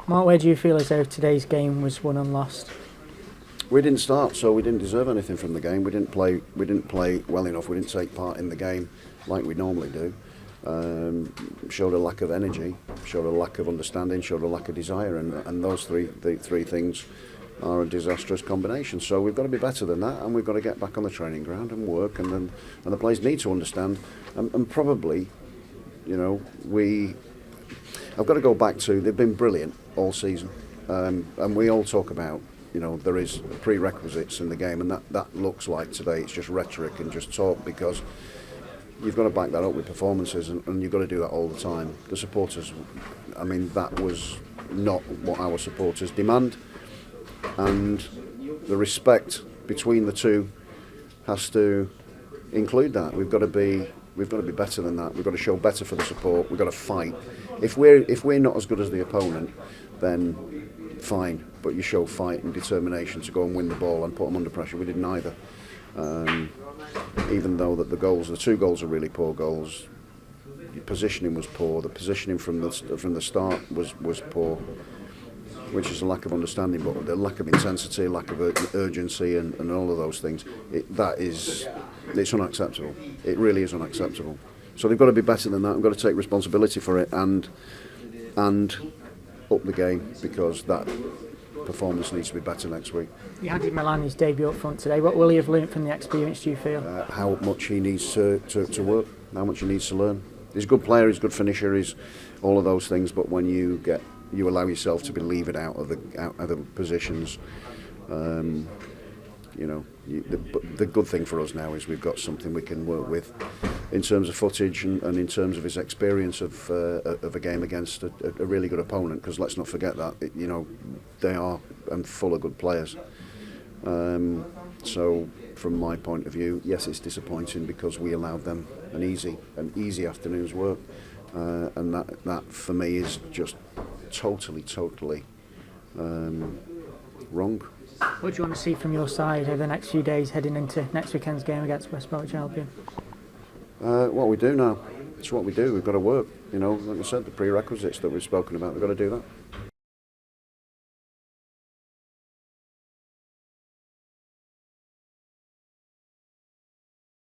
Mark, where do you feel as though today's game was won and lost? We didn't start, so we didn't deserve anything from the game. We didn't play well enough. We didn't take part in the game like we normally do. Showed a lack of energy, showed a lack of understanding, showed a lack of desire, and those three things are a disastrous combination. So we've got to be better than that, and we've got to get back on the training ground and work. And the players need to understand, and probably, I've got to go back to, they've been brilliant all season, and we all talk about, there is prerequisites in the game, and that looks like today it's just rhetoric and just talk, because you've got to back that up with performances, and you've got to do that all the time. The supporters, that was not what our supporters demand, and the respect between the two has to include that. We've got to be better than that. We've got to show better for the support. We've got to fight. If we're not as good as the opponent, then fine. But you show fight and determination to go and win the ball and put them under pressure. We didn't either. Even though that the 2 goals are really poor goals. The positioning was poor. The positioning from the start was poor, which is a lack of understanding, but the lack of intensity, lack of urgency, and all of those things. It's unacceptable. It really is unacceptable. So they've got to be better than that. They've got to take responsibility for it and up the game, because that performance needs to be better next week. You had Milani's debut up front today. What will he have learnt from the experience, do you feel? How much he needs to work, how much he needs to learn. He's a good player, he's a good finisher, he's all of those things, but when you allow yourself to be levered out of the positions, the good thing for us now is we've got something we can work with in terms of footage and in terms of his experience of a game against a really good opponent, because let's not forget that they are full of good players. So from my point of view, yes, it's disappointing because we allowed them an easy afternoon's work, and that for me is just totally wrong. What do you want to see from your side over the next few days heading into next weekend's game against West Bromwich Albion? What we do now. It's what we do. We've got to work. Like I said, the prerequisites that we've spoken about, we've got to do that.